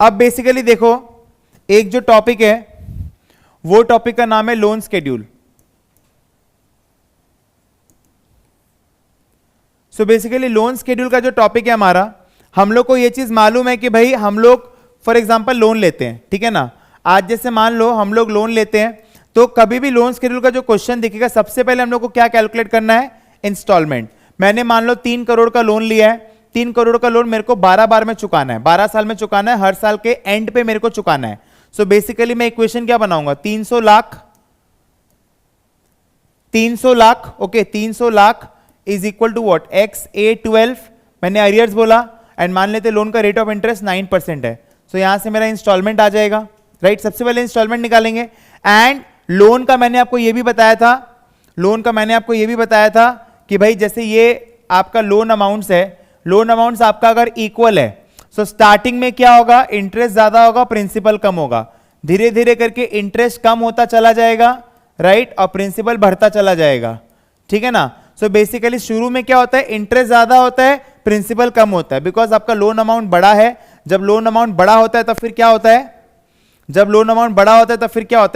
अब बेसिकली देखो, एक जो टॉपिक है वो टॉपिक का नाम है loan schedule. So basically loan schedule का जो टॉपिक है हमारा, हम लोग को ये चीज मालूम है कि भाई हम लोग फॉर एग्जांपल लोन लेते हैं, ठीक है ना। आज जैसे मान लो हम लोग लोन लेते हैं, तो कभी भी लोन स्केड्यूल का जो क्वेश्चन दिखेगा, सबसे पहले हम लोग को क्या कैलकुलेट करना है, इंस्टॉलमेंट। मैंने मान लो 3 करोड़ का लोन लिया है, 3 करोड़ का लोन मेरे को 12 बार में चुकाना है, 12 साल में चुकाना है, हर साल के एंड पे मेरे को चुकाना है। सो बेसिकली मैं इक्वेशन क्या बनाऊंगा, 300 lakh, okay, 300 lakh is equal to what, XA12, मैंने अरियर्स बोला, एंड मान लेते लोन का रेट ऑफ इंटरेस्ट 9% है। सो यहां से मेरा इंस्टॉलमेंट आ जाएगा, राइट। सबसे पहले इंस्टॉलमेंट निकालेंगे, एंड लोन का मैंने आपको यह भी बताया था, कि भाई जैसे ये आपका लोन अमाउंट्स है, लोन अमाउंट्स आपका अगर इक्वल है, सो स्टार्टिंग में क्या होगा, इंटरेस्ट ज्यादा होगा, प्रिंसिपल कम होगा, धीरे धीरे करके इंटरेस्ट कम होता चला जाएगा, राइट, और प्रिंसिपल बढ़ता चला जाएगा, ठीक है ना। सो बेसिकली शुरू में क्या होता है, इंटरेस्ट ज्यादा होता है, प्रिंसिपल कम होता है, बिकॉज आपका लोन अमाउंट बड़ा है। जब लोन अमाउंट बड़ा होता है तो फिर क्या होता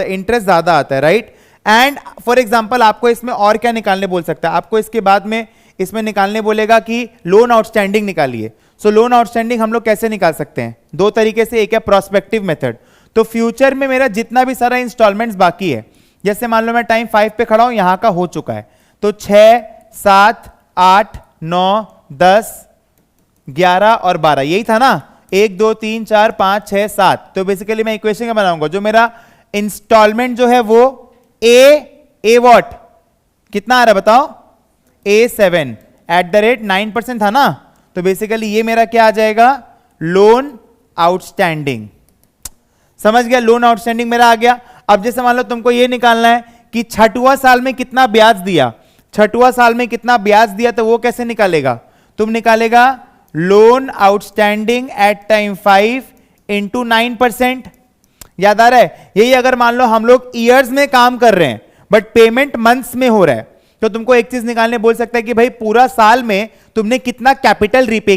है, इंटरेस्ट ज्यादा आता है, राइट। एंड फॉर एग्जांपल आपको इसमें और क्या निकालने बोल सकता है, आपको इसके बाद में इसमें निकालने बोलेगा कि लोन आउटस्टैंडिंग निकालिए। सो लोन आउटस्टैंडिंग हम लोग कैसे निकाल सकते हैं, दो तरीके से, एक है प्रोस्पेक्टिव मेथड। तो फ्यूचर में मेरा जितना भी सारा इंस्टॉलमेंट्स बाकी है, जैसे मान लो मैं टाइम 5 पे खड़ा हूं, यहां का हो चुका है, तो 6, 7, 8, 9, 10, 11 और 12, यही था ना, 1, 2, 3, 4, 5, 6, 7। तो बेसिकली मैं इक्वेशन क्या बनाऊंगा, जो मेरा इंस्टॉलमेंट जो है वो ए वॉट कितना आ रहा है बताओ, A7 @ 9% था ना, तो बेसिकली ये मेरा क्या आ जाएगा, लोन आउटस्टैंडिंग। समझ गया, लोन आउटस्टैंडिंग मेरा आ गया। अब जैसे मान लो तुमको ये निकालना है कि 6वां साल में कितना ब्याज दिया, तो वो कैसे निकालेगा, तुम निकालेगा loan outstanding at time 5 into 9%। याद आ रहा है, यही अगर मान लो हम लोग ईयर्स में काम कर रहे हैं बट पेमेंट मंथ्स में हो रहा है, तो तुमको एक चीज निकालने बोल सकता है कि भाई पूरा साल में तुमने कितना कैपिटल रिपे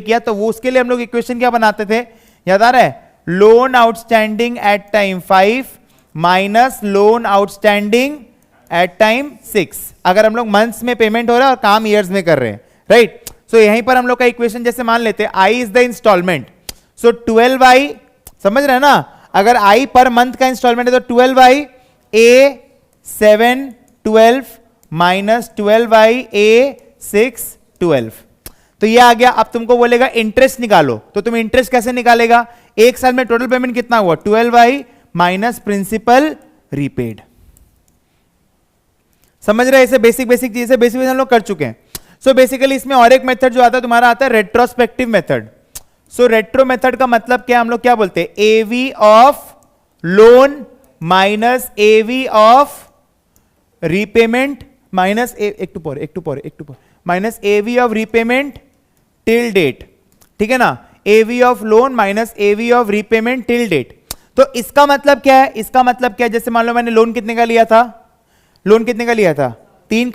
किया, तो वो उसके लिए हम लोग इक्वेशन क्या बनाते थे, याद आ रहा है, loan outstanding at time 5 minus loan outstanding at time 6, अगर हम लोग मंथ्स में पेमेंट हो रहा है और काम ईयर्स में कर रहे हैं, राइट। सो यहीं पर हम लोग का इक्वेशन जैसे मान लेते हैं, I is the instalment, so 12I, समझ रहे हैं ना, अगर I पर मंथ का इंस्टॉलमेंट है तो 12I A7 12 minus 12I A6 12, तो ये आ गया। अब तुमको बोलेगा इंटरेस्ट निकालो, तो तुम इंटरेस्ट कैसे निकालेगा, एक साल में टोटल पेमेंट कितना हुआ, 12I माइनस प्रिंसिपल रीपेड। समझ रहे हैं, ऐसे बेसिक चीजें हम लोग कर चुके हैं। सो बेसिकली इसमें और एक मेथड जो आता है तुम्हारा, आता है retrospective method. So retro method का मतलब क्या, हम लोग क्या बोलते हैं, AV of loan minus AV of repayment minus minus AV of repayment till date, ठीक है ना, AV of loan minus AV of repayment till date. तो इसका मतलब क्या है, जैसे मान लो मैंने लोन कितने का लिया था, 3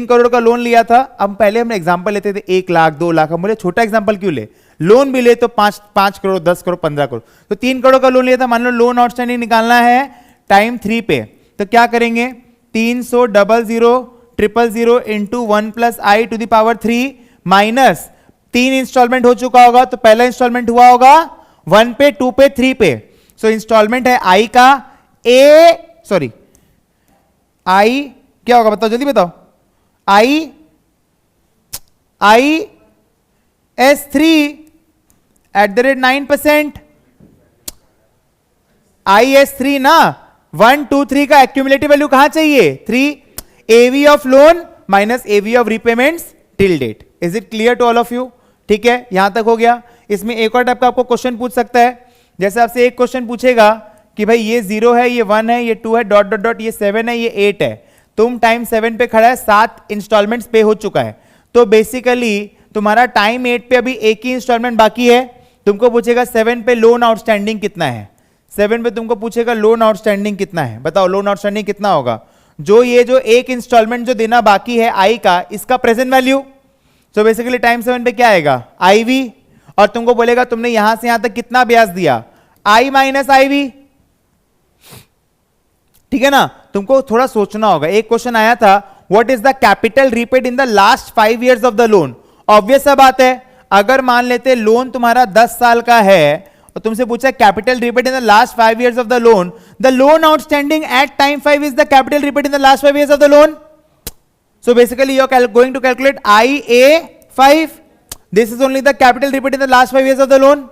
करोड़ का लोन लिया था। अब पहले हम एग्जांपल लेते थे 1 लाख 2 लाख, हम बोले छोटा एग्जांपल क्यों ले, लोन भी ले तो 5 करोड़ 10 करोड़ 15 करोड़, तो 3 करोड़ का लोन लिया था। मान लो लोन आउटस्टैंडिंग निकालना है टाइम 3 पे, तो क्या करेंगे, 300 000 into 1 + I to the power 3 minus 3 instalment हो चुका होगा, तो पहला इंस्टॉलमेंट हुआ होगा 1 पे, 2 पे, 3 पे। सो इंस्टॉलमेंट है I का I क्या होगा बताओ, जल्दी बताओ, IS3 @ 9%, IS3 ना, 1 2 3 का एक्यूमुलेटिव वैल्यू कहां चाहिए, 3, AV of loan minus AV of repayments till date. Is it clear to all of you, ठीक है, यहां तक हो गया। इसमें एक और टाइप का आपको क्वेश्चन पूछ सकता है, जैसे आपसे एक क्वेश्चन पूछेगा कि भाई ये 0 है, ये 1 है, ये 2 है, डॉट डॉट डॉट, ये 7 है, ये 8 है, तुम टाइम 7 पे खड़ा है, 7 इंस्टॉलमेंट्स पे हो चुका है, तो बेसिकली तुम्हारा टाइम 8 पे अभी एक ही इंस्टॉलमेंट बाकी है। तुमको पूछेगा 7 पे लोन आउटस्टैंडिंग कितना है, 7 पे तुमको पूछेगा लोन आउटस्टैंडिंग कितना है, बताओ लोन आउटस्टैंडिंग कितना होगा, जो एक इंस्टॉलमेंट जो देना बाकी है I का, इसका present value. So basically time 7 पे क्या आएगा, IV, और तुमको बोलेगा तुमने यहां से यहां तक कितना ब्याज दिया, I माइनस IV, ठीक है ना। तुमको थोड़ा सोचना होगा। एक क्वेश्चन आया था, what is the capital repaid in the last 5 years of the loan. Obvious सा बात है, अगर मान लेते लोन तुम्हारा 10 साल का है और तुमसे पूछा capital repaid in the last 5 years of the loan outstanding at time 5 is the capital repaid in the last 5 years of the loan. So basically you are going to calculate IA5, this is only the capital repaid in the last 5 years of the loan,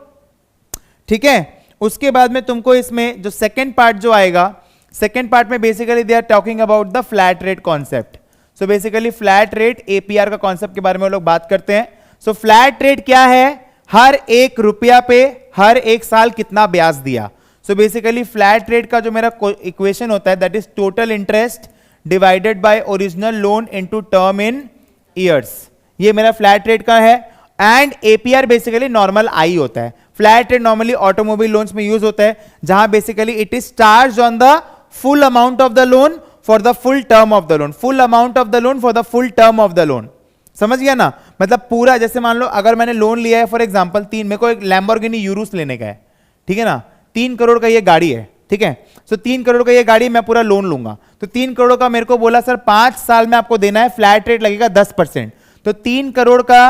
ठीक है। उसके बाद में तुमको इसमें जो second part जो आएगा, सेकेंड पार्ट में basically they are talking about the flat rate concept. So basically flat rate APR का कॉन्सेप्ट के बारे में लोग बात करते हैं। सो फ्लैट रेट क्या है, हर 1 रुपया पे हर 1 साल कितना ब्याज दिया। सो बेसिकली फ्लैट रेट का जो मेरा इक्वेशन होता है that is total interest divided by original loan into term in years, ये मेरा फ्लैट रेट का है। एंड APR बेसिकली नॉर्मल आई होता है। Flat rate normally automobile loans में यूज होता है, जहां basically it is charge on the full amount of the loan for the full term of the loan, full amount of the loan for the full term of the loan. समझ गया ना, मतलब पूरा, जैसे मान लो अगर मैंने लोन लिया है फॉर एग्जांपल मेरे को एक लैम्बोर्गिनी यूरुस लेने का है, ठीक है ना, 3 करोड़ का ये गाड़ी है, ठीक है। सो 3 करोड़ का ये गाड़ी मैं पूरा लोन लूंगा, तो 3 करोड़ का मेरे को बोला सर 5 साल में आपको देना है, फ्लैट रेट लगेगा 10%। तो 3 करोड़ का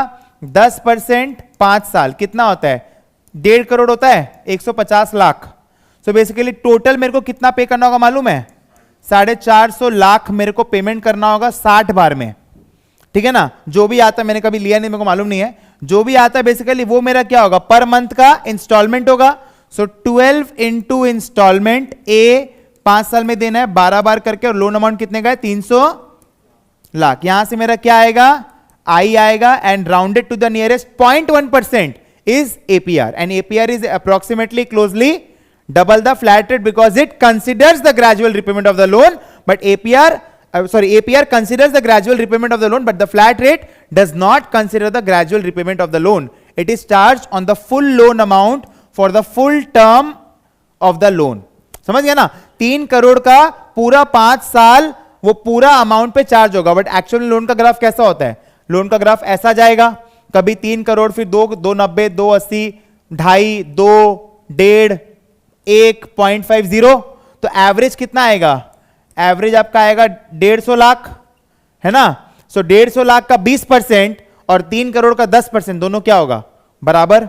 10% 5 साल कितना होता है, 1.5 करोड़ होता है, 150 लाख। सो बेसिकली टोटल मेरे को कितना पे करना होगा मालूम है, 450 लाख मेरे को पेमेंट करना होगा 60 बार में, ठीक है ना। जो भी आता है, मैंने कभी लिया नहीं, मेरे को मालूम नहीं है, जो भी आता है बेसिकली वो मेरा क्या होगा, पर मंथ का इंस्टॉलमेंट होगा। सो 12 इंटू इंस्टॉलमेंट, 5 साल में देना है 12 बार करके, और लोन अमाउंट कितने का है, 300 लाख। यहां से मेरा क्या आएगा, आई आएगा, and rounded to the nearest 0.1% is APR, and APR is approximately closely double the flat rate because it considers the gradual repayment of the loan, but APR considers the gradual repayment of the loan, but the flat rate does not consider the gradual repayment of the loan. It is charged on the full loan amount for the full term of the loan. समझ गया ना, 3 करोड़ का पूरा 5 साल वो पूरा amount पे charge होगा, बट एक्चुअली लोन का ग्राफ कैसा होता है, लोन का ग्राफ ऐसा जाएगा, कभी 3 करोड़, फिर 290, 280, 2.5, 2, 1.5, 1.50, तो एवरेज कितना आएगा, एवरेज आपका आएगा 150 लाख, है ना। सो 150 लाख का 20% और 3 करोड़ का 10%, दोनों क्या होगा, बराबर,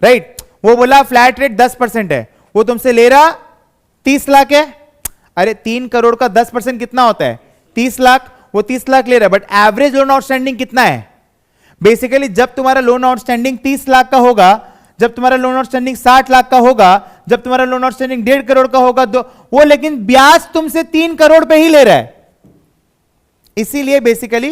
राइट। वो बोला फ्लैट रेट 10% है, वो तुमसे ले रहा 30 लाख है। अरे 3 करोड़ का 10% कितना होता है, 30 लाख, वो 30 लाख ले रहा है, बट एवरेज लोन आउटस्टैंडिंग कितना है। बेसिकली जब तुम्हारा लोन आउटस्टैंडिंग 30 लाख का होगा, जब तुम्हारा लोन आउटस्टैंडिंग 60 लाख का होगा, जब तुम्हारा लोन आउटस्टैंडिंग 1.5 करोड़ का होगा, तो वो लेकिन ब्याज तुमसे 3 करोड़ पे ही ले रहा है। इसीलिए basically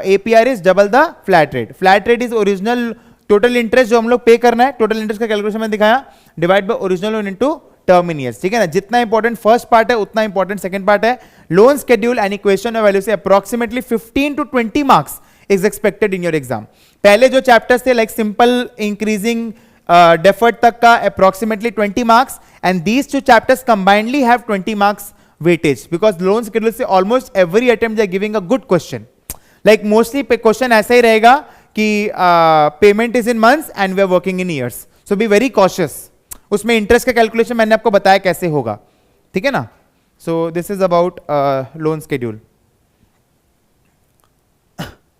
APR is double the flat rate. Flat rate is original total interest जो हम लोग पे करना है, टोटल इंटरेस्ट का कैलकुलेशन में दिखाया, divide by original loan into term in years, ठीक है ना। जितना इंपॉर्टेंट फर्स्ट पार्ट है उतना इंपॉर्टेंट सेकंड पार्ट है। Loan schedule and equation value से approximately 15 to 20 marks is expected in your exam. पहले जो चैप्टर्स थे लाइक सिंपल इंक्रीजिंग डेफर्ड तक का approximately 20 marks, and these two chapters combinedly have 20 marks weightage, because loan schedule से almost every attempt they are giving a good question. Like mostly question ऐसा ही रहेगा कि payment is in months and we are working in years, so be very cautious. उसमें interest का calculation मैंने आपको बताया कैसे होगा, ठीक है ना। So this is about loan schedule.